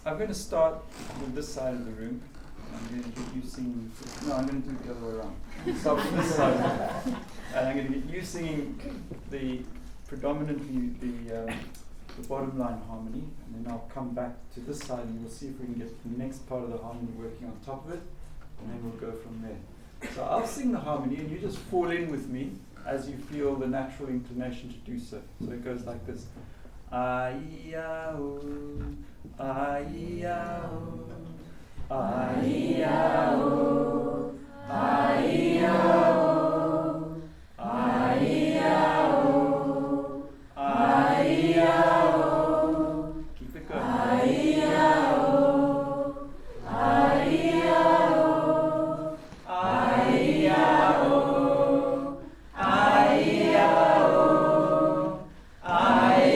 I'm going to start with this side of the room. I'm going to get you singing. No, I'm going to do it the other way around. Start with this side, and I'm going to get you singing predominantly the bottom line harmony, and then I'll come back to this side, and we'll see if we can get the next part of the harmony working on top of it, and then we'll go from there. So I'll sing the harmony, and you just fall in with me as you feel the natural inclination to do so. So it goes like this. Ai-ya-o, ai-ya-o, ai-ya-o, ai-ya-o, ai-ya-o, ai-ya-o. Keep it going. Ai-ya-o, ai-ya-o, ai-ya-o, ai-ya-o, ai-ya-o.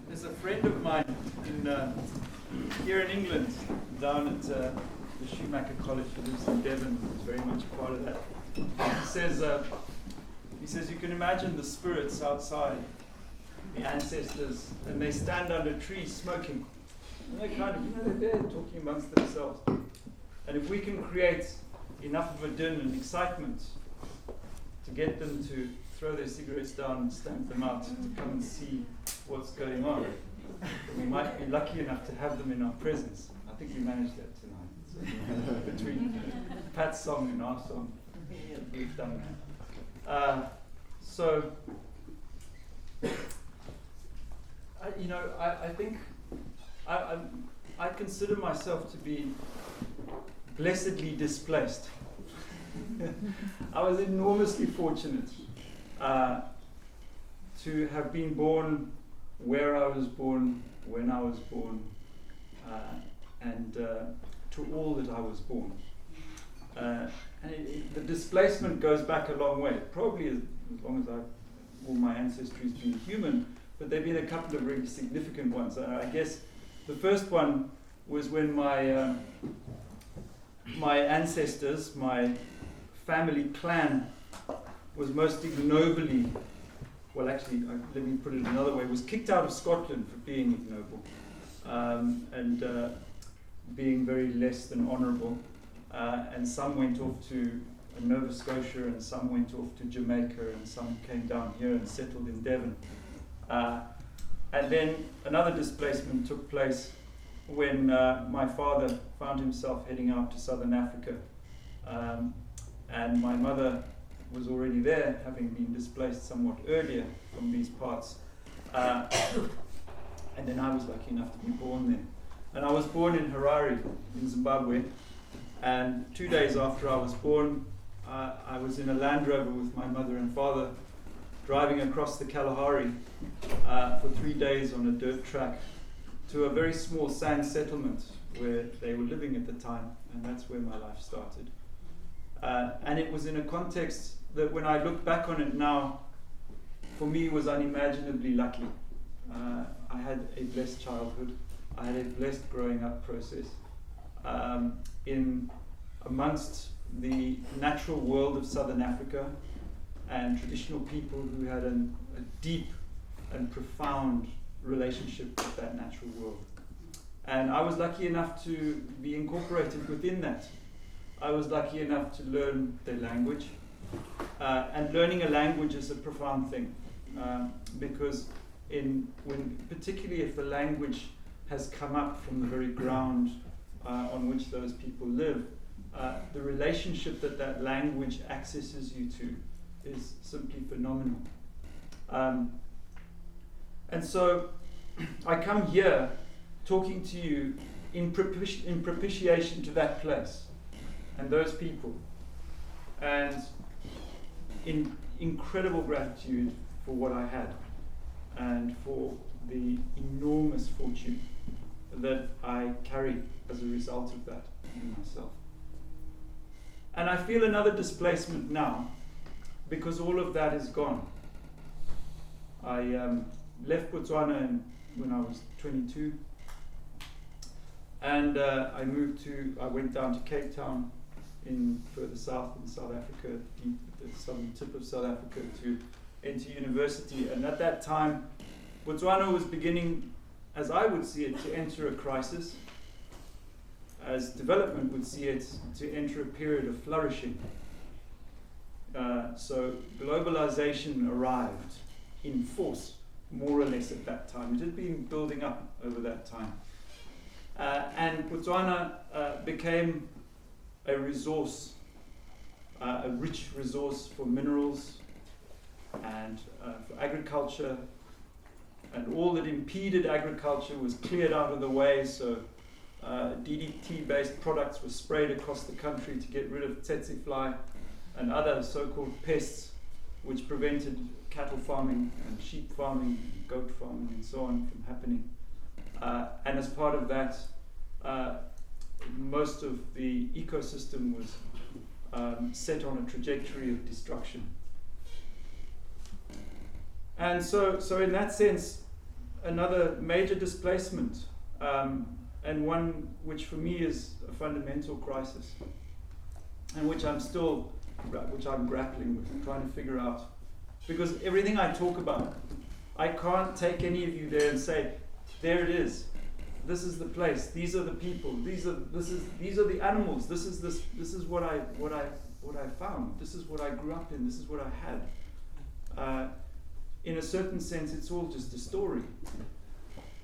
There's a friend of mine here in England, down at the Schumacher College. He lives in Devon. He's very much a part of that. He says you can imagine the spirits outside, the ancestors, and they stand under trees smoking. And they're kind of, they're there talking amongst themselves. And if we can create enough of a din and excitement to get them to throw their cigarettes down and stamp them out to come and see what's going on, we might be lucky enough to have them in our presence. I think we managed that tonight. So, between Pat's song and our song, we've done that. I think I consider myself to be blessedly displaced. I was enormously fortunate to have been born where I was born, when I was born, and to all that I was born. The displacement goes back a long way, probably as long as all my ancestry has been human, but there have been a couple of really significant ones. I guess the first one was when my ancestors, my family clan, was most ignobly, well actually, let me put it another way, was kicked out of Scotland for being ignoble and being very less than honourable. And some went off to Nova Scotia, and some went off to Jamaica, and some came down here and settled in Devon. And then another displacement took place when my father found himself heading out to southern Africa. And my mother was already there, having been displaced somewhat earlier from these parts. And then I was lucky enough to be born there. And I was born in Harare, in Zimbabwe. And 2 days after I was born, I was in a Land Rover with my mother and father, driving across the Kalahari for 3 days on a dirt track to a very small sand settlement where they were living at the time, and that's where my life started. And it was in a context that, when I look back on it now, for me was unimaginably lucky. I had a blessed childhood. I had a blessed growing up process in amongst the natural world of Southern Africa and traditional people who had a deep and profound relationship with that natural world. And I was lucky enough to be incorporated within that. I was lucky enough to learn their language. And learning a language is a profound thing, because particularly if the language has come up from the very ground on which those people live, the relationship that language accesses you to is simply phenomenal. And so I come here talking to you in propitiation to that place and those people, and in incredible gratitude for what I had and for the enormous fortune that I carry as a result of that in myself. And I feel another displacement now, because all of that is gone. I left Botswana when I was 22, and I went down to Cape Town in further south in South Africa, deep at the southern tip of South Africa, to enter university. And at that time, Botswana was beginning, as I would see it, to enter a crisis, as development would see it, to enter a period of flourishing. So globalization arrived in force, more or less, at that time. It had been building up over that time. And Botswana became a resource, a rich resource for minerals and for agriculture, and all that impeded agriculture was cleared out of the way. So DDT-based products were sprayed across the country to get rid of tsetse fly and other so-called pests which prevented cattle farming and sheep farming, and goat farming and so on from happening. And as part of that, most of the ecosystem was set on a trajectory of destruction. And so in that sense, another major displacement, and one which for me is a fundamental crisis, and which I'm grappling with, trying to figure out. Because everything I talk about, I can't take any of you there and say, there it is. This is the place. These are the people. These are the animals. This is what I found. This is what I grew up in. This is what I had. In a certain sense, it's all just a story,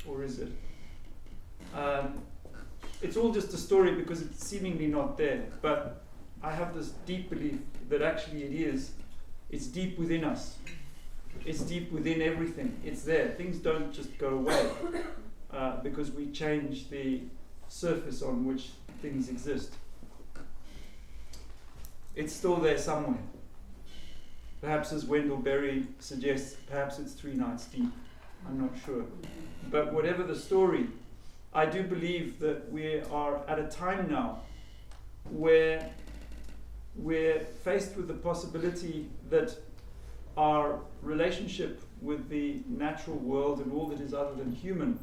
or is it? It's all just a story because it's seemingly not there. But I have this deep belief that actually it is. It's deep within us. It's deep within everything. It's there. Things don't just go away because we change the surface on which things exist. It's still there somewhere. Perhaps, as Wendell Berry suggests, perhaps it's 3 nights deep. I'm not sure. But whatever the story, I do believe that we are at a time now where we're faced with the possibility that our relationship with the natural world and all that is other than human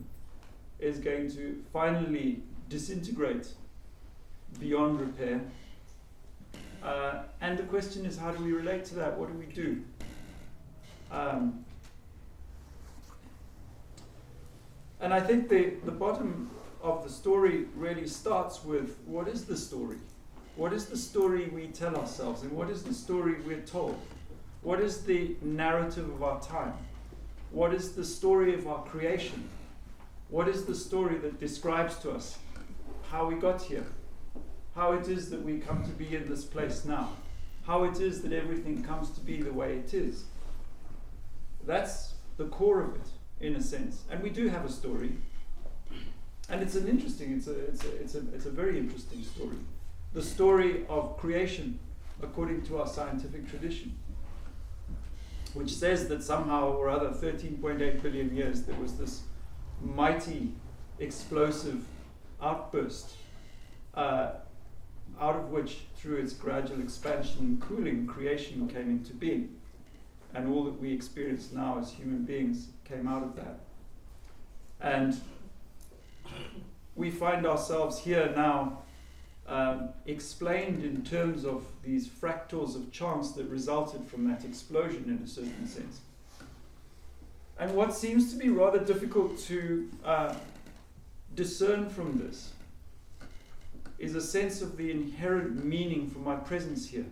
is going to finally disintegrate beyond repair. And the question is, how do we relate to that? What do we do? And I think the bottom of the story really starts with, what is the story? What is the story we tell ourselves, and what is the story we're told? What is the narrative of our time? What is the story of our creation? What is the story that describes to us how we got here? How it is that we come to be in this place now? How it is that everything comes to be the way it is? That's the core of it, in a sense. And we do have a story, and it's a very interesting story. the story of creation according to our scientific tradition, which says that somehow or other 13.8 billion years there was this mighty explosive outburst, out of which, through its gradual expansion and cooling, creation came into being. And all that we experience now as human beings came out of that. And we find ourselves here now explained in terms of these fractals of chance that resulted from that explosion in a certain sense. And what seems to be rather difficult to discern from this is a sense of the inherent meaning for my presence here.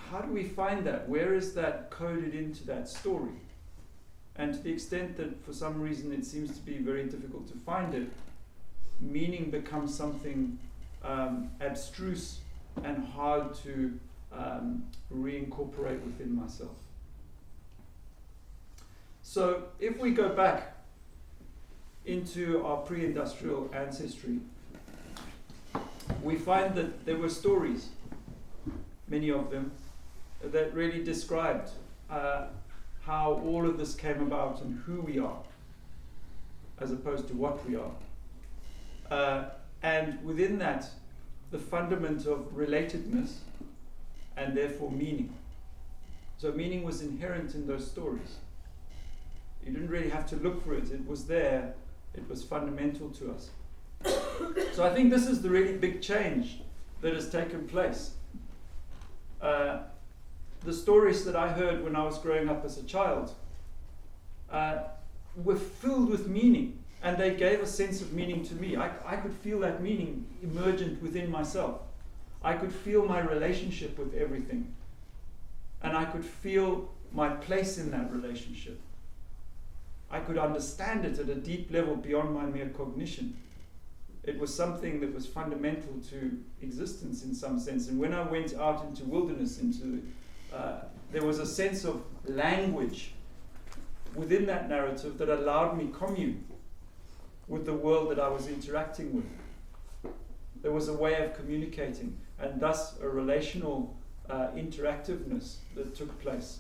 How do we find that? Where is that coded into that story? And to the extent that for some reason it seems to be very difficult to find it, meaning becomes something abstruse and hard to reincorporate within myself. So if we go back into our pre-industrial ancestry, we find that there were stories, many of them, that really described how all of this came about and who we are, as opposed to what we are. And within that, the fundament of relatedness and therefore meaning. So meaning was inherent in those stories. You didn't really have to look for it. It was there. It was fundamental to us. So I think this is the really big change that has taken place. The stories that I heard when I was growing up as a child were filled with meaning, and they gave a sense of meaning to me. I could feel that meaning emergent within myself. I could feel my relationship with everything, and I could feel my place in that relationship. I could understand it at a deep level beyond my mere cognition. It was something that was fundamental to existence in some sense. And when I went out into wilderness, there was a sense of language within that narrative that allowed me commune with the world that I was interacting with. There was a way of communicating, and thus a relational interactiveness that took place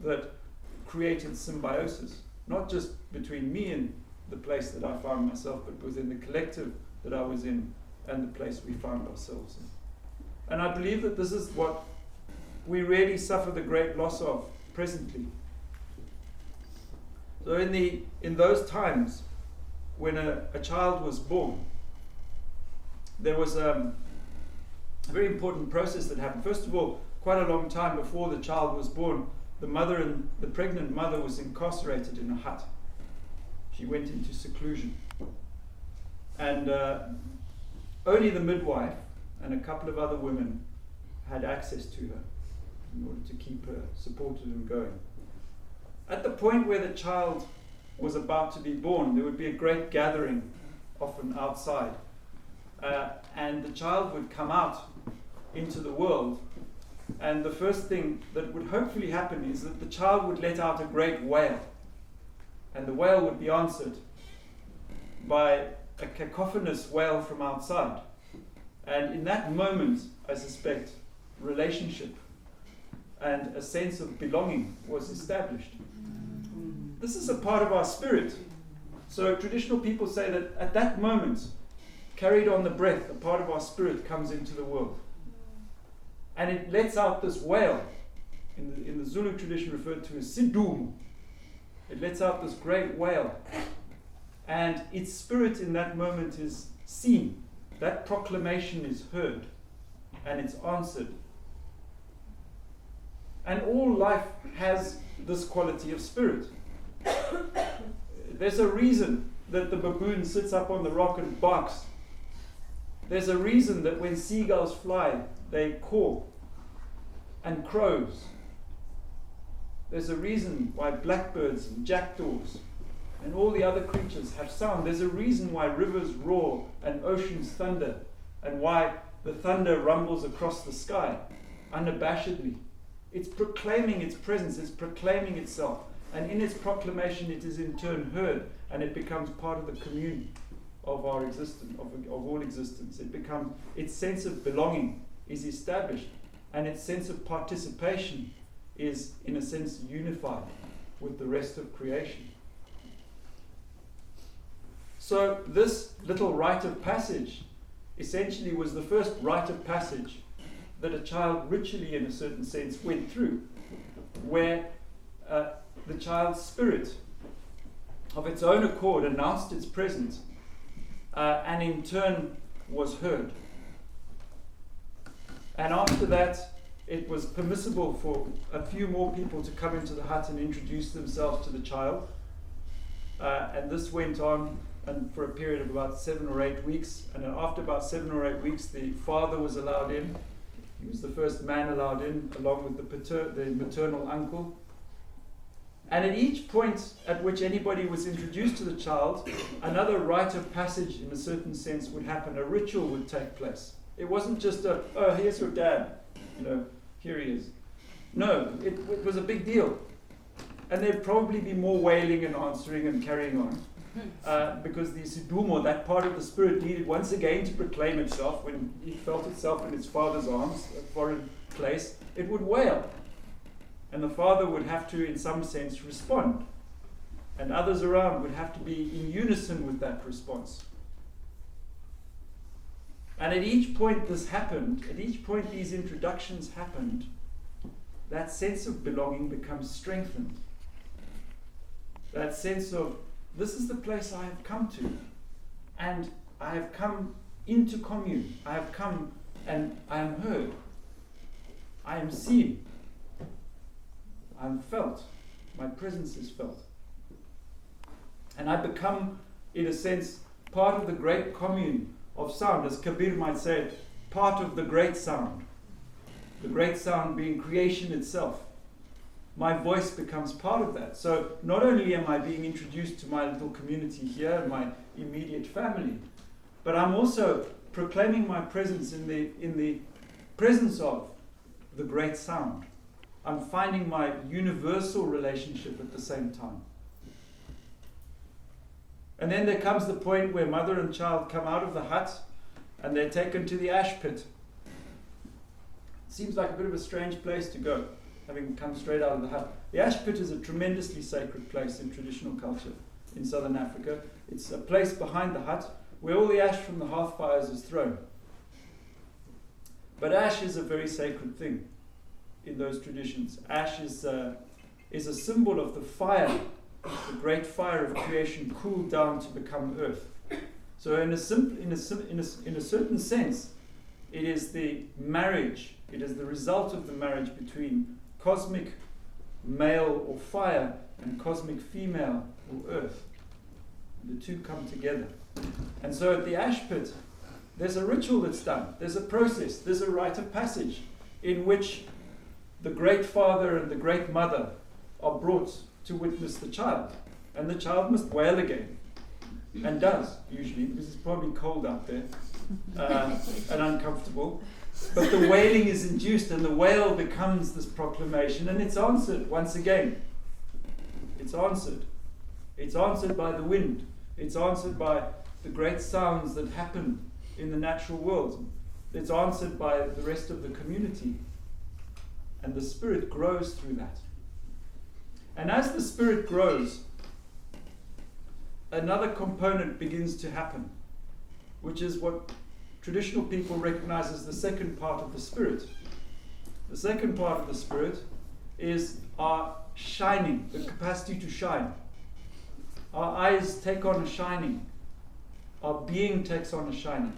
that created symbiosis, not just between me and the place that I found myself, but within the collective that I was in and the place we found ourselves in. And I believe that this is what we really suffer the great loss of presently. So in those times when a child was born, there was a very important process that happened. First of all, quite a long time before the child was born, the pregnant mother was incarcerated in a hut. She went into seclusion. And only the midwife and a couple of other women had access to her in order to keep her supported and going. At the point where the child was about to be born, there would be a great gathering, often outside. And the child would come out into the world. And the first thing that would hopefully happen is that the child would let out a great wail. And the wail would be answered by a cacophonous wail from outside. And in that moment, I suspect, relationship and a sense of belonging was established. This is a part of our spirit. So traditional people say that at that moment, carried on the breath, a part of our spirit comes into the world. And it lets out this wail, in the Zulu tradition referred to as sidumo. It lets out this great wail. And its spirit in that moment is seen. That proclamation is heard. And it's answered. And all life has this quality of spirit. There's a reason that the baboon sits up on the rock and barks. There's a reason that when seagulls fly, they caw and crows. There's a reason why blackbirds and jackdaws and all the other creatures have sound. There's a reason why rivers roar and oceans thunder, and why the thunder rumbles across the sky unabashedly. It's proclaiming its presence, it's proclaiming itself, and in its proclamation it is in turn heard, and it becomes part of the commune of our existence, of all existence. Its sense of belonging is established, and its sense of participation is, in a sense, unified with the rest of creation. So this little rite of passage essentially was the first rite of passage that a child ritually, in a certain sense, went through, where the child's spirit, of its own accord, announced its presence, and in turn was heard. And after that, it was permissible for a few more people to come into the hut and introduce themselves to the child. And this went on for a period of about 7 or 8 weeks. And then after about 7 or 8 weeks, the father was allowed in. He was the first man allowed in, along with the maternal uncle. And at each point at which anybody was introduced to the child, another rite of passage, in a certain sense, would happen. A ritual would take place. It wasn't just oh, here's your dad, here he is. No, it was a big deal. And there'd probably be more wailing and answering and carrying on. Because the Sidumo, that part of the spirit, needed once again to proclaim itself. When it felt itself in its father's arms, a foreign place, it would wail. And the father would have to, in some sense, respond. And others around would have to be in unison with that response. And at each point this happened, at each point these introductions happened, that sense of belonging becomes strengthened. That sense of, this is the place I have come to, and I have come into commune. I have come and I am heard. I am seen. I am felt. My presence is felt. And I become, in a sense, part of the great commune of sound, as Kabir might say, part of the great sound. The great sound being creation itself. My voice becomes part of that. So not only am I being introduced to my little community here, my immediate family, but I'm also proclaiming my presence in the presence of the great sound. I'm finding my universal relationship at the same time. And then there comes the point where mother and child come out of the hut and they're taken to the ash pit. Seems like a bit of a strange place to go, having come straight out of the hut. The ash pit is a tremendously sacred place in traditional culture in southern Africa. It's a place behind the hut where all the ash from the hearth fires is thrown. But ash is a very sacred thing in those traditions. Ash is a symbol of the fire, the great fire of creation cooled down to become earth. So in a certain sense, it is the marriage, it is the result of the marriage between cosmic male or fire and cosmic female or earth. The two come together. And so at the ash pit, there's a ritual that's done. There's a process. There's a rite of passage in which the great father and the great mother are brought to witness the child. And the child must wail again. And does, usually, because it's probably cold out there and uncomfortable. But the wailing is induced, and the wail becomes this proclamation, and it's answered once again. It's answered. It's answered by the wind. It's answered by the great sounds that happen in the natural world. It's answered by the rest of the community. And the spirit grows through that. And as the spirit grows, another component begins to happen, which is what traditional people recognize as the second part of the spirit. The second part of the spirit is our shining, the capacity to shine. Our eyes take on a shining. Our being takes on a shining.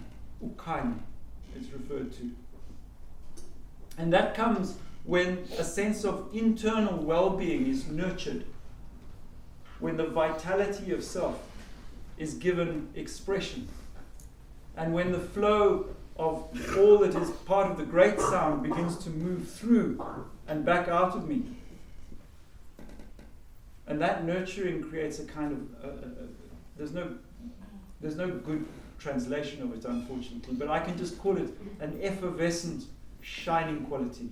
Ukhanya is referred to. And that comes when a sense of internal well-being is nurtured, when the vitality of self is given expression, and when the flow of all that is part of the great sound begins to move through and back out of me. And that nurturing creates a kind of there's no good translation of it, unfortunately, but I can just call it an effervescent shining quality,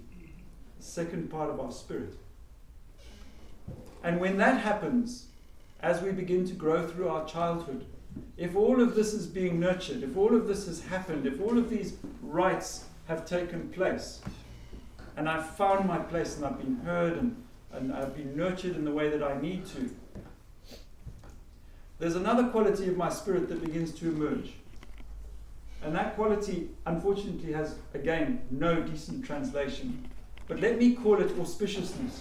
the second part of our spirit. And when that happens, as we begin to grow through our childhood, if all of this is being nurtured, if all of this has happened, if all of these rites have taken place, and I've found my place and I've been heard and I've been nurtured in the way that I need to, there's another quality of my spirit that begins to emerge. And that quality, unfortunately, has, again, no decent translation. But let me call it auspiciousness.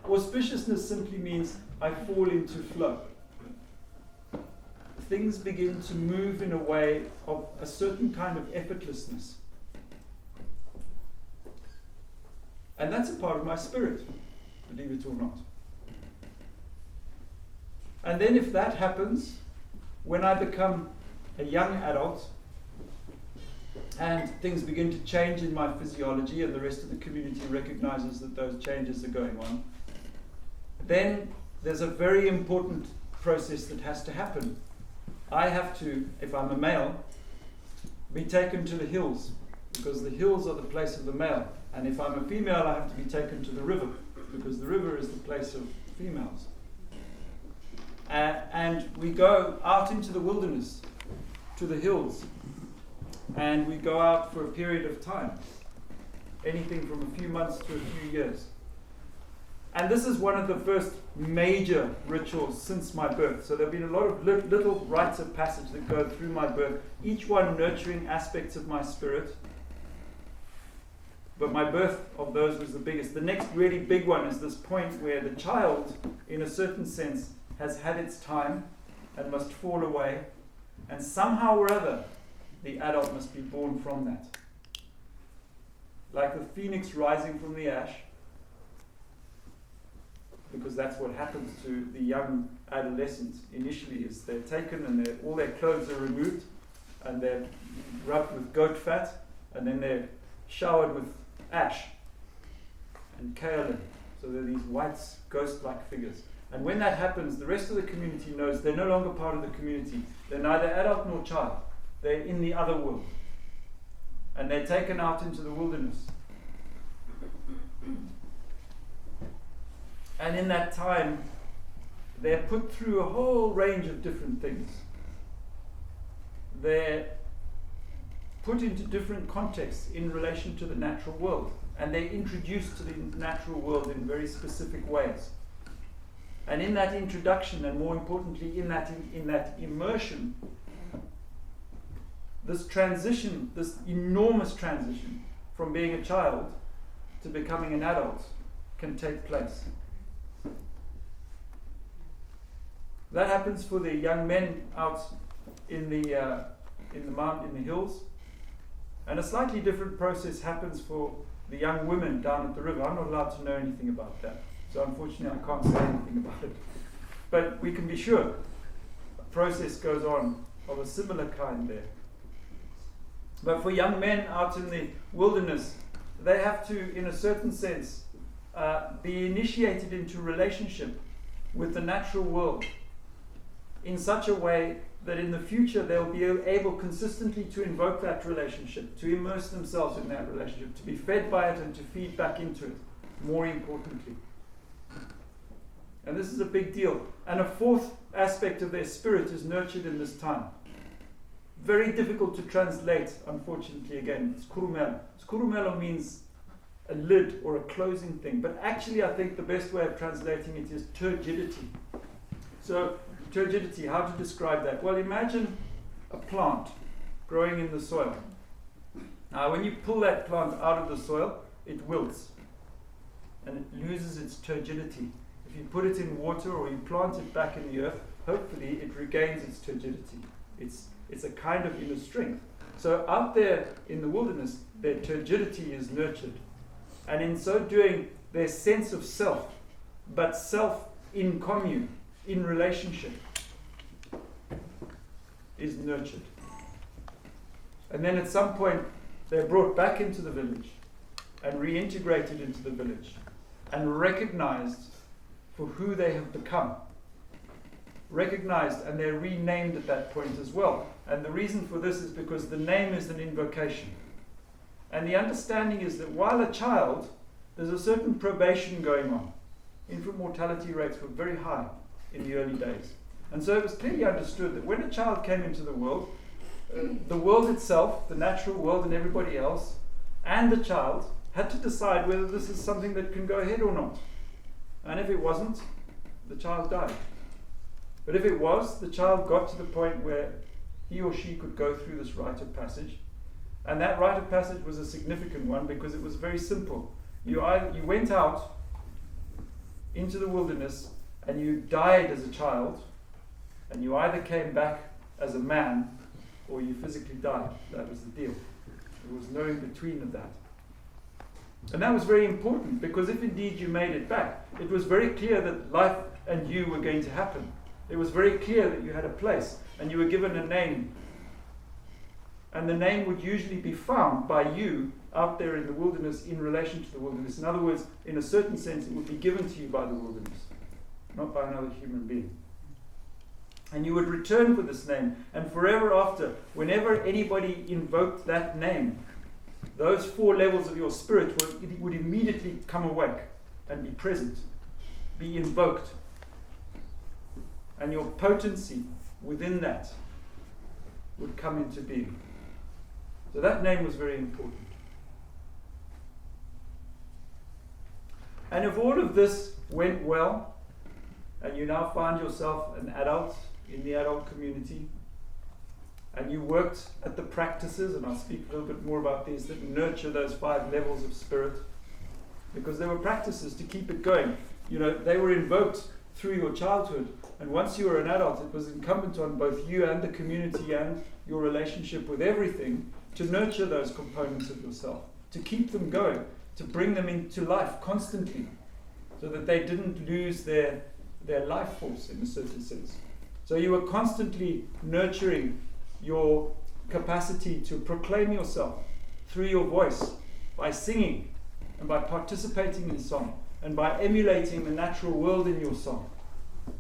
Auspiciousness simply means I fall into flow. Things begin to move in a way of a certain kind of effortlessness. And that's a part of my spirit, believe it or not. And then if that happens, when I become a young adult, and things begin to change in my physiology and the rest of the community recognizes that those changes are going on, then there's a very important process that has to happen. I have to, if I'm a male, be taken to the hills, because the hills are the place of the male. And if I'm a female, I have to be taken to the river, because the river is the place of females. And we go out into the wilderness, to the hills, and we go out for a period of time, anything from a few months to a few years. And this is one of the first major rituals since my birth. So there have been a lot of little rites of passage that go through my birth, each one nurturing aspects of my spirit. But my birth of those was the biggest. The next really big one is this point where the child, in a certain sense, has had its time and must fall away, and somehow or other the adult must be born from that. Like the phoenix rising from the ash, because that's what happens to the young adolescents initially, is they're taken and all their clothes are removed and they're rubbed with goat fat, and then they're showered with ash and kaolin. So they're these white ghost-like figures. And when that happens, the rest of the community knows they're no longer part of the community. They're neither adult nor child. They're in the other world. And they're taken out into the wilderness. And in that time, they're put through a whole range of different things. They're put into different contexts in relation to the natural world. And they're introduced to the natural world in very specific ways. And in that introduction, and more importantly, in that immersion, this transition, this enormous transition from being a child to becoming an adult can take place. That happens for the young men out in the hills, and a slightly different process happens for the young women down at the river. I'm not allowed to know anything about that, so unfortunately I can't say anything about it. But we can be sure a process goes on of a similar kind there. But for young men out in the wilderness, they have to, in a certain sense, be initiated into relationship with the natural world in such a way that in the future they'll be able consistently to invoke that relationship, to immerse themselves in that relationship, to be fed by it and to feed back into it, more importantly. And this is a big deal. And a fourth aspect of their spirit is nurtured in this time. Very difficult to translate, unfortunately, again. It's kurumelo. Kurumelo means a lid or a closing thing. But actually, I think the best way of translating it is turgidity. So, turgidity, how to describe that? Well, imagine a plant growing in the soil. Now, when you pull that plant out of the soil, it wilts. And it loses its turgidity. If you put it in water or you plant it back in the earth, hopefully it regains its turgidity. It's a kind of inner strength. So out there in the wilderness, their turgidity is nurtured. And in so doing, their sense of self, but self in commune, in relationship, is nurtured. And then at some point, they're brought back into the village and reintegrated into the village and recognized for who they have become. Recognized, and they're renamed at that point as well. And the reason for this is because the name is an invocation. And the understanding is that while a child, there's a certain probation going on. Infant mortality rates were very high in the early days. And so it was clearly understood that when a child came into the world itself, the natural world and everybody else, and the child had to decide whether this is something that can go ahead or not. And if it wasn't, the child died. But if it was, the child got to the point where he or she could go through this rite of passage. And that rite of passage was a significant one because it was very simple. You went out into the wilderness and you died as a child, and you either came back as a man or you physically died. That was the deal. There was no in between of that. And that was very important because if indeed you made it back, it was very clear that life and you were going to happen. It was very clear that you had a place and you were given a name. And the name would usually be found by you out there in the wilderness in relation to the wilderness. In other words, in a certain sense, it would be given to you by the wilderness, not by another human being. And you would return for this name, and forever after, whenever anybody invoked that name, those 4 levels of your spirit would immediately come awake and be present, be invoked. And your potency within that would come into being. So that name was very important. And if all of this went well, and you now find yourself an adult in the adult community, and you worked at the practices, and I'll speak a little bit more about these, that nurture those 5 levels of spirit, because there were practices to keep it going. You know, they were invoked through your childhood, and once you were an adult, it was incumbent on both you and the community and your relationship with everything to nurture those components of yourself, to keep them going, to bring them into life constantly, so that they didn't lose their life force in a certain sense. So you were constantly nurturing your capacity to proclaim yourself through your voice, by singing and by participating in song, and by emulating the natural world in your song,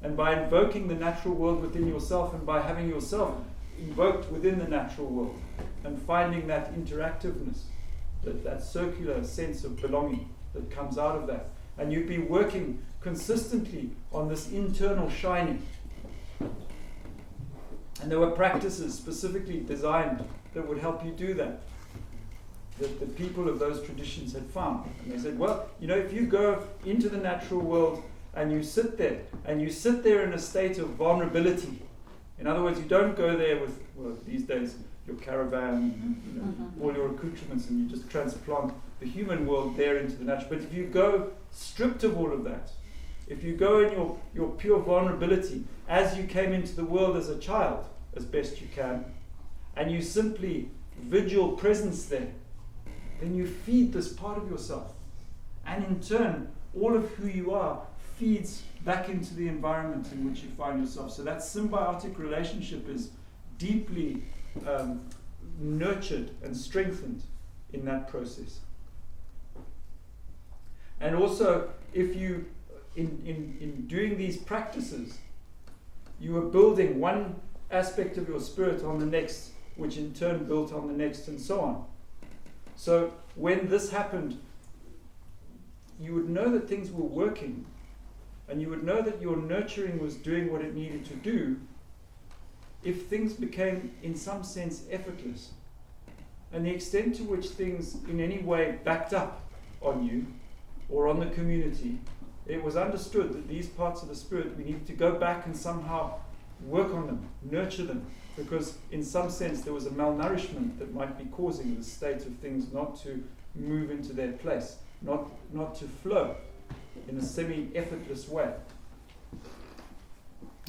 and by invoking the natural world within yourself, and by having yourself invoked within the natural world, and finding that interactiveness, that circular sense of belonging that comes out of that. And you'd be working consistently on this internal shining. And there were practices specifically designed that would help you do that the people of those traditions had found. And they said, well, you know, if you go into the natural world and you sit there in a state of vulnerability. In other words, you don't go there with, well, these days, your caravan, you know, all your accoutrements, and you just transplant the human world there into the natural. But if you go stripped of all of that, if you go in your pure vulnerability, as you came into the world as a child, as best you can, and you simply vigil presence there, then you feed this part of yourself. And in turn, all of who you are feeds back into the environment in which you find yourself. So that symbiotic relationship is deeply nurtured and strengthened in that process. And also, if you, in doing these practices, you are building one aspect of your spirit on the next, which in turn built on the next, and so on. So when this happened, you would know that things were working, and you would know that your nurturing was doing what it needed to do if things became, in some sense, effortless. And the extent to which things in any way backed up on you or on the community, it was understood that these parts of the spirit, we needed to go back and somehow work on them, nurture them, because in some sense there was a malnourishment that might be causing the state of things not to move into their place, not to flow in a semi-effortless way.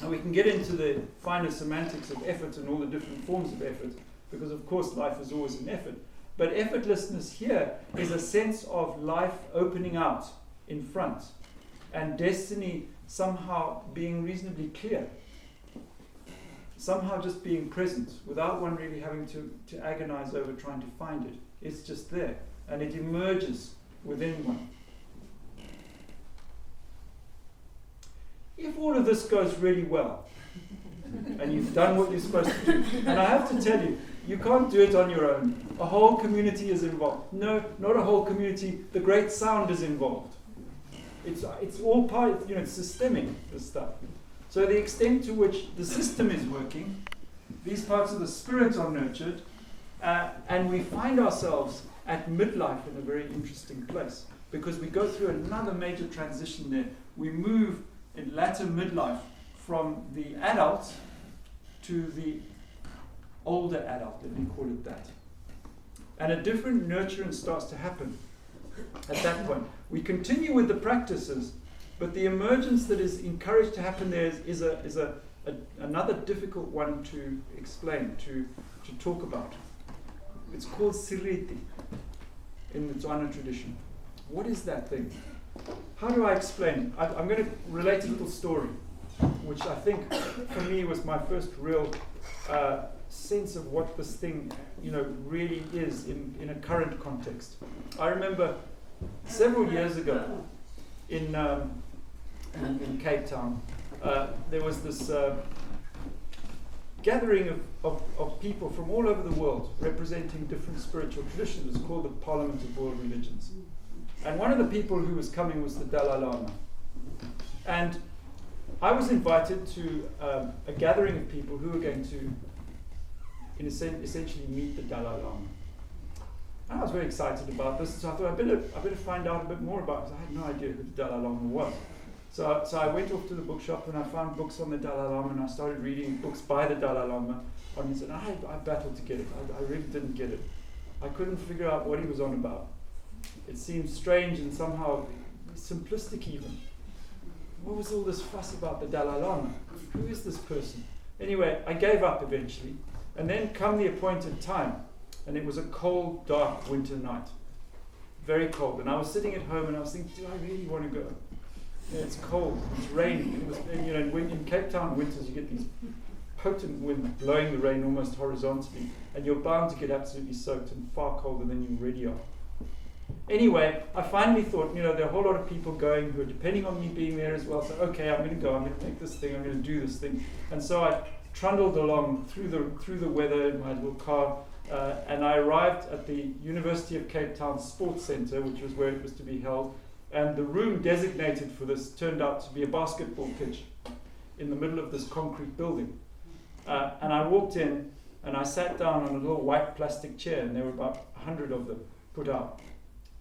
Now we can get into the finer semantics of effort and all the different forms of effort, because of course life is always an effort. But effortlessness here is a sense of life opening out in front, and destiny somehow being reasonably clear. Somehow just being present, without one really having to agonize over trying to find it. It's just there, and it emerges within one. If all of this goes really well, and you've done what you're supposed to do, and I have to tell you, you can't do it on your own. A whole community is involved. No, not a whole community. The great sound is involved. It's all part, it's systemic, this stuff. So the extent to which the system is working, these parts of the spirit are nurtured, and we find ourselves at midlife in a very interesting place, because we go through another major transition there. We move in latter midlife from the adult to the older adult, let me call it that. And a different nurturance starts to happen at that point. We continue with the practices, but the emergence that is encouraged to happen there is another difficult one to explain, to talk about. It's called siriti in the Tswana tradition. What is that thing? How do I explain? I'm going to relate a little story, which I think for me was my first real sense of what this thing, really is in a current context. I remember several years ago in Cape Town, there was this gathering of people from all over the world representing different spiritual traditions. It was called the Parliament of World Religions. And one of the people who was coming was the Dalai Lama. And I was invited to a gathering of people who were going to, essentially meet the Dalai Lama. And I was very excited about this, so I thought I better find out a bit more about it. I had no idea who the Dalai Lama was. So I went off to the bookshop and I found books on the Dalai Lama, and I started reading books by the Dalai Lama on his, and I battled to get it. I really didn't get it. I couldn't figure out what he was on about. It seemed strange and somehow simplistic even. What was all this fuss about the Dalai Lama? Who is this person? Anyway, I gave up eventually, and then come the appointed time, and it was a cold, dark winter night. Very cold. And I was sitting at home and I was thinking, do I really want to go? It's cold, it's raining. In Cape Town winters you get these potent winds blowing the rain almost horizontally, and you're bound to get absolutely soaked and far colder than you already are. Anyway, I finally thought, there are a whole lot of people going who are depending on me being there as well, so okay, I'm going to go, I'm going to make this thing, I'm going to do this thing. And so I trundled along through the weather in my little car, and I arrived at the University of Cape Town Sports Centre, which was where it was to be held. And the room designated for this turned out to be a basketball pitch in the middle of this concrete building. And I walked in and I sat down on a little white plastic chair, and there were about 100 of them put out.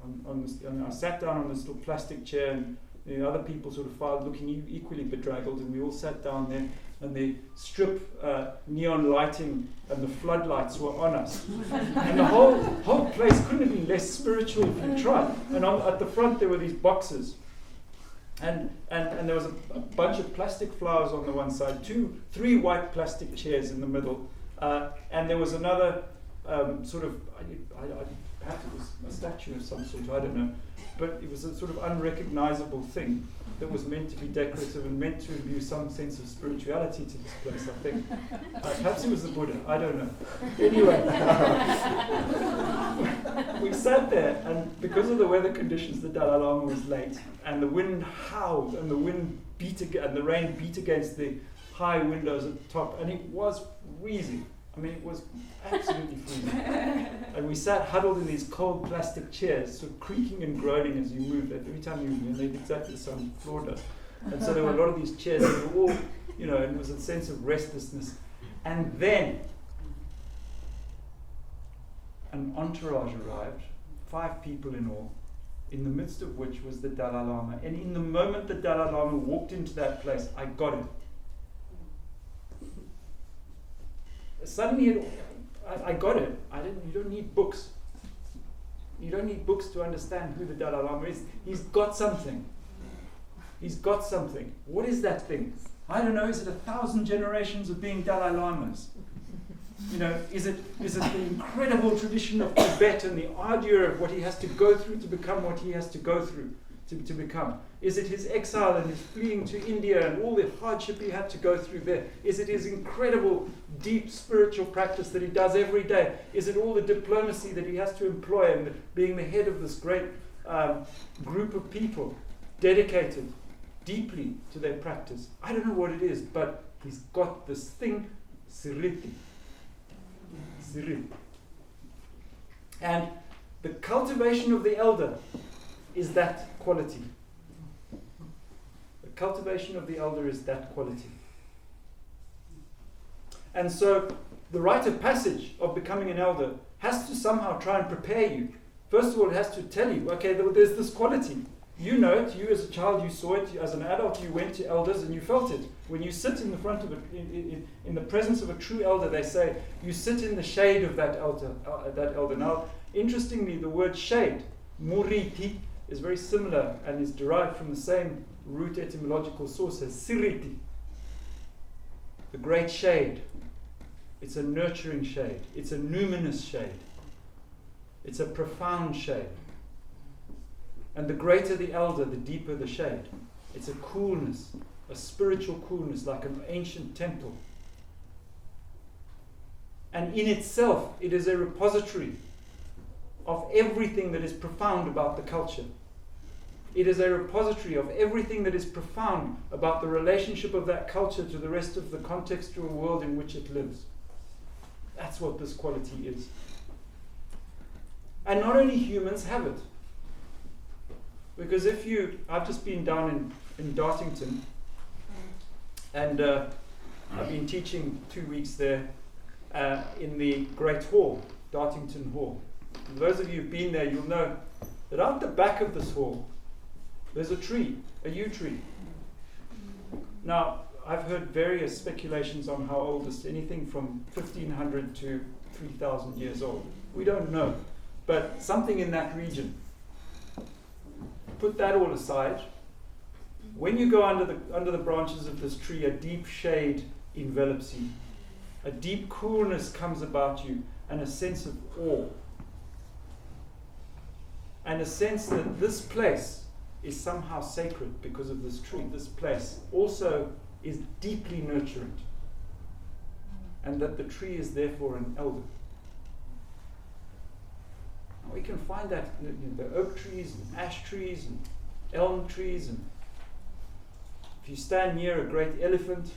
On this, and I sat down on this little plastic chair, and the other people sort of filed looking equally bedraggled, and we all sat down there, and the strip neon lighting and the floodlights were on us. And the whole place couldn't have been less spiritual if you tried. And at the front there were these boxes. And there was a bunch of plastic flowers on the one side, three white plastic chairs in the middle. And there was another perhaps it was a statue of some sort, I don't know. But it was a sort of unrecognizable thing that was meant to be decorative and meant to imbue some sense of spirituality to this place, I think. Perhaps it was the Buddha, I don't know. Anyway, we sat there, and because of the weather conditions, the Dalai Lama was late, and the wind howled, and the wind and the rain beat against the high windows at the top, and it was freezing. I mean, it was absolutely freezing. And we sat huddled in these cold plastic chairs, sort of creaking and groaning as you moved. Every time you moved, they did exactly the same the floor does. And so there were a lot of these chairs, and they were all, and it was a sense of restlessness. And then an entourage arrived, 5 people in all, in the midst of which was the Dalai Lama. And in the moment the Dalai Lama walked into that place, I got it. Suddenly, I got it. You don't need books. You don't need books to understand who the Dalai Lama is. He's got something. He's got something. What is that thing? I don't know. Is it 1,000 generations of being Dalai Lamas? Is it the incredible tradition of Tibet and the ardor of what he has to go through to become what he has to go through to become? Is it his exile and his fleeing to India and all the hardship he had to go through there? Is it his incredible, deep spiritual practice that he does every day? Is it all the diplomacy that he has to employ and being the head of this great group of people dedicated deeply to their practice? I don't know what it is, but he's got this thing, siriti. And the cultivation of the elder is that quality. The cultivation of the elder is that quality. And so the rite of passage of becoming an elder has to somehow try and prepare you. First of all, it has to tell you, okay, there's this quality. You know it, you as a child, you saw it, as an adult, you went to elders and you felt it. When you sit in the front of it, in the presence of a true elder, they say, you sit in the shade of that elder. Now, interestingly, the word shade, muriti, is very similar and is derived from the same root etymological source as siriti, the great shade. It's a nurturing shade. It's a numinous shade. It's a profound shade. And the greater the elder, the deeper the shade. It's a coolness, a spiritual coolness, like an ancient temple. And in itself, it is a repository of everything that is profound about the culture. It is a repository of everything that is profound about the relationship of that culture to the rest of the contextual world in which it lives. That's what this quality is. And not only humans have it. Because I've just been down in Dartington, and I've been teaching 2 weeks there in the Great Hall, Dartington Hall. And those of you who've been there, you'll know that out the back of this hall, there's a tree, a yew tree. Now, I've heard various speculations on how old it's anything from 1500 to 3000 years old. We don't know, but something in that region. Put that all aside. When you go under the branches of this tree, a deep shade envelops you. A deep coolness comes about you, and a sense of awe. And a sense that this place is somehow sacred because of this tree. This place also is deeply nurturing. And that the tree is therefore an elder. We can find that in the oak trees and ash trees and elm trees. And if you stand near a great elephant,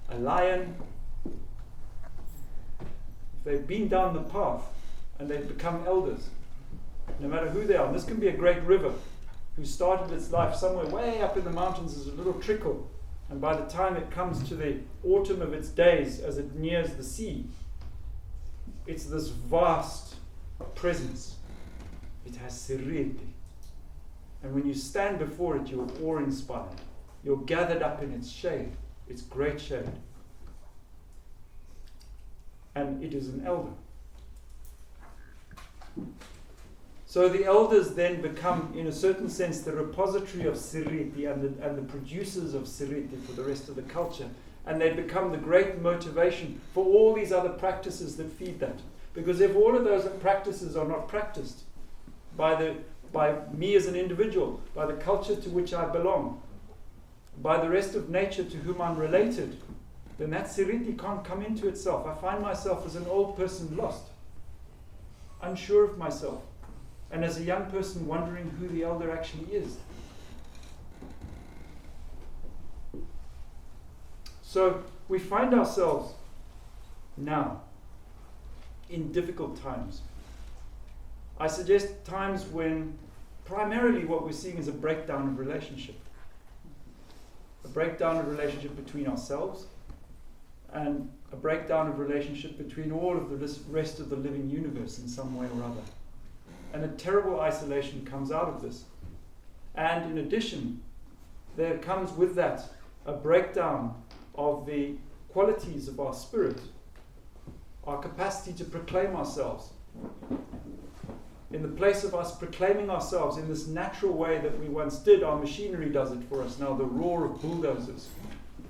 a lion, if they've been down the path and they've become elders, no matter who they are, and this can be a great river who started its life somewhere way up in the mountains as a little trickle, and by the time it comes to the autumn of its days, as it nears the sea, it's this vast presence. It has seriti. And when you stand before it, you're awe-inspired. You're gathered up in its shade, its great shade. And it is an elder. So the elders then become, in a certain sense, the repository of siriti and the producers of siriti for the rest of the culture. And they become the great motivation for all these other practices that feed that. Because if all of those practices are not practiced by me as an individual, by the culture to which I belong, by the rest of nature to whom I'm related, then that siriti can't come into itself. I find myself as an old person lost, unsure of myself, and as a young person wondering who the elder actually is. So we find ourselves now in difficult times. I suggest times when primarily what we're seeing is a breakdown of relationship. A breakdown of relationship between ourselves and a breakdown of relationship between all of the rest of the living universe in some way or other. And a terrible isolation comes out of this. And in addition, there comes with that a breakdown of the qualities of our spirit, our capacity to proclaim ourselves. In the place of us proclaiming ourselves in this natural way that we once did, our machinery does it for us now, the roar of bulldozers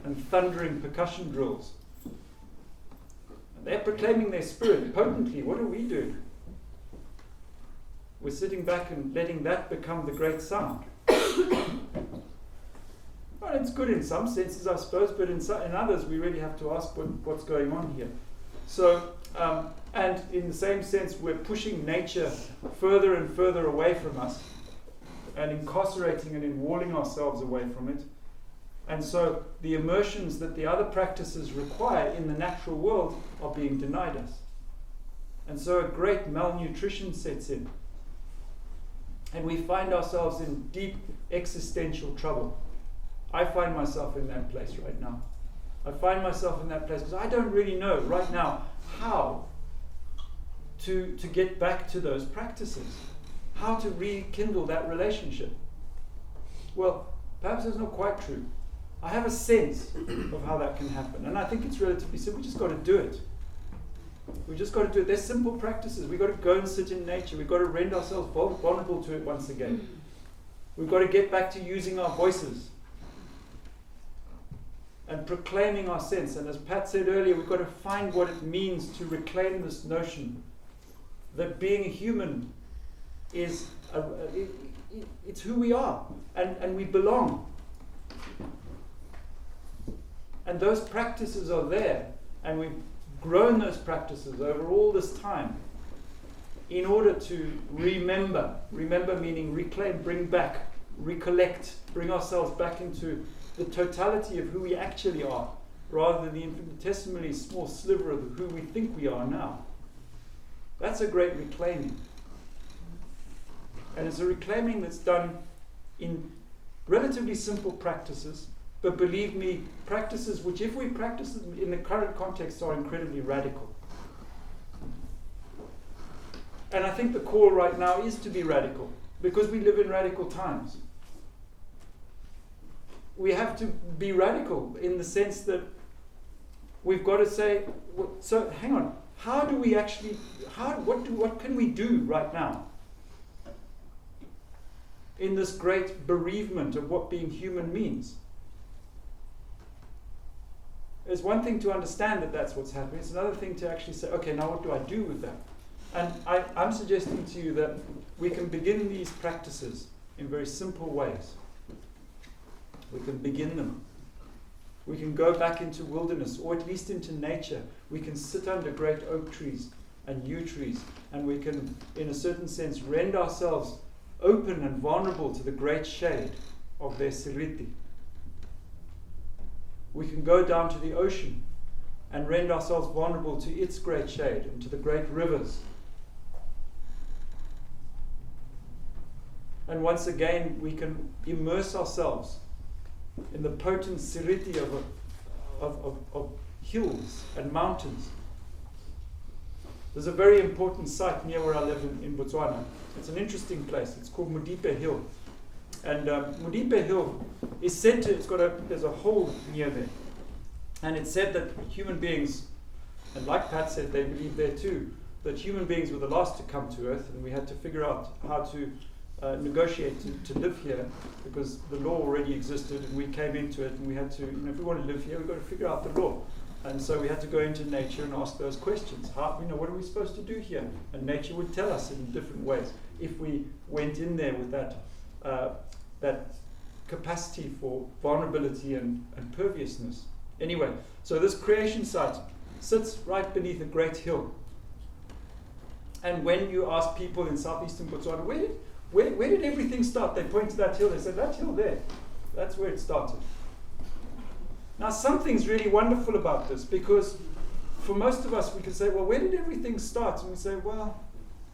and thundering percussion drills. And they're proclaiming their spirit potently. What are we doing? We're sitting back and letting that become the great sound. Well, it's good in some senses, I suppose, but in others we really have to ask what's going on here. So, and in the same sense, we're pushing nature further and further away from us and incarcerating and enwalling ourselves away from it. And so the immersions that the other practices require in the natural world are being denied us. And so a great malnutrition sets in. And we find ourselves in deep existential trouble. I find myself in that place right now. I find myself in that place because I don't really know right now how to get back to those practices, how to rekindle that relationship. Well, perhaps it's not quite true. I have a sense of how that can happen, and I think it's relatively simple. We just got to do it. We just got to do it. There's simple practices. We've got to go and sit in nature. We've got to rend ourselves vulnerable to it once again. We've got to get back to using our voices and proclaiming our sense. And as Pat said earlier, we've got to find what it means to reclaim this notion that being a human is it's who we are, and we belong. And those practices are there, and we've grown those practices over all this time in order to remember meaning reclaim, bring back, recollect, bring ourselves back into the totality of who we actually are, rather than the infinitesimally small sliver of who we think we are now. That's a great reclaiming. And it's a reclaiming that's done in relatively simple practices, but believe me, practices which, if we practice them in the current context, are incredibly radical. And I think the call right now is to be radical, because we live in radical times. We have to be radical in the sense that we've got to say, so hang on, how do we actually, what can we do right now in this great bereavement of what being human means? It's one thing to understand that that's what's happening. It's another thing to actually say, okay, now what do I do with that? And I'm suggesting to you that we can begin these practices in very simple ways. We can begin them. We can go back into wilderness, or at least into nature. We can sit under great oak trees and yew trees, and we can, in a certain sense, rend ourselves open and vulnerable to the great shade of their siriti. We can go down to the ocean and rend ourselves vulnerable to its great shade and to the great rivers. And once again, we can immerse ourselves in the potent siriti of hills and mountains. There's a very important site near where I live in Botswana. It's an interesting place. It's called Mudipe Hill. And Mudipe Hill is said to, there's a hole near there. And it's said that human beings, and like Pat said, they believe there too, that human beings were the last to come to Earth, and we had to figure out how to negotiate to live here, because the law already existed and we came into it, and we had to, if we want to live here, we've got to figure out the law. And so we had to go into nature and ask those questions. What are we supposed to do here? And nature would tell us in different ways if we went in there with that capacity for vulnerability and perviousness. Anyway, so this creation site sits right beneath a great hill. And when you ask people in southeastern Botswana, where did everything start? They point to that hill. They said, that hill there, that's where it started. Now, something's really wonderful about this, because for most of us, we can say, well, where did everything start? And we say, well,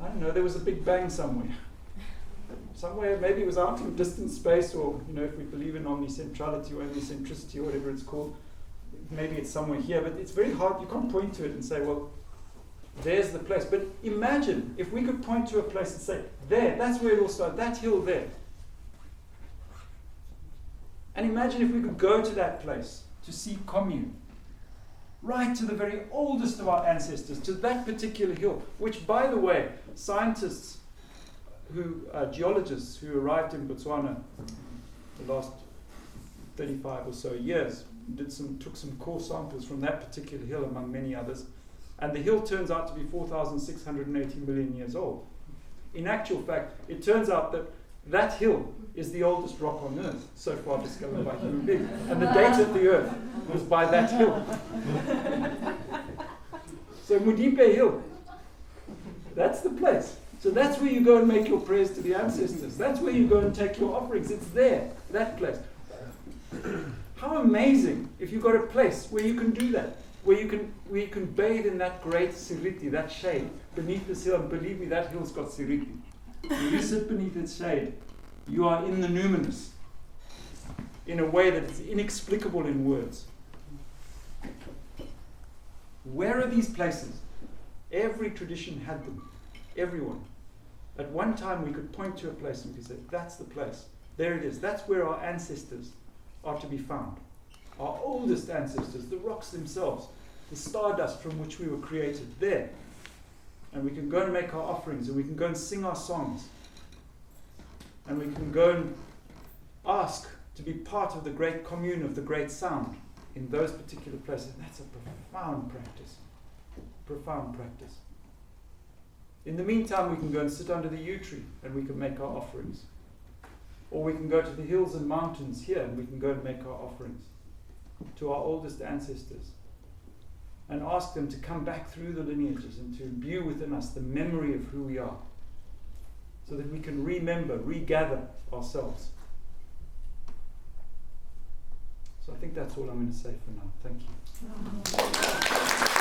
I don't know, there was a big bang somewhere. Somewhere, maybe it was out in distant space, or, if we believe in omnicentrality or omnicentricity or whatever it's called, maybe it's somewhere here, but it's very hard. You can't point to it and say, well, there's the place. But imagine if we could point to a place and say, there, that's where it all started, that hill there. And imagine if we could go to that place to see commune, right to the very oldest of our ancestors, to that particular hill, which, by the way, scientists, geologists who arrived in Botswana the last 35 or so years, took some core samples from that particular hill, among many others, and the hill turns out to be 4,680 million years old. In actual fact, it turns out that hill is the oldest rock on Earth so far discovered by human beings, and the date of the Earth was by that hill. So Mudipe Hill, that's the place. So that's where you go and make your prayers to the ancestors. That's where you go and take your offerings. It's there, that place. How amazing if you've got a place where you can do that, where you can bathe in that great siriti, that shade, beneath this hill. And believe me, that hill's got siriti. When you sit beneath its shade, you are in the numinous in a way that is inexplicable in words. Where are these places? Every tradition had them. Everyone. At one time we could point to a place and we could say, that's the place. There it is. That's where our ancestors are to be found. Our oldest ancestors, the rocks themselves, the stardust from which we were created, there. And we can go and make our offerings, and we can go and sing our songs. And we can go and ask to be part of the great commune of the great sound in those particular places. That's a profound practice. Profound practice. In the meantime, we can go and sit under the yew tree and we can make our offerings. Or we can go to the hills and mountains here and we can go and make our offerings to our oldest ancestors and ask them to come back through the lineages and to imbue within us the memory of who we are, so that we can remember, regather ourselves. So I think that's all I'm going to say for now. Thank you.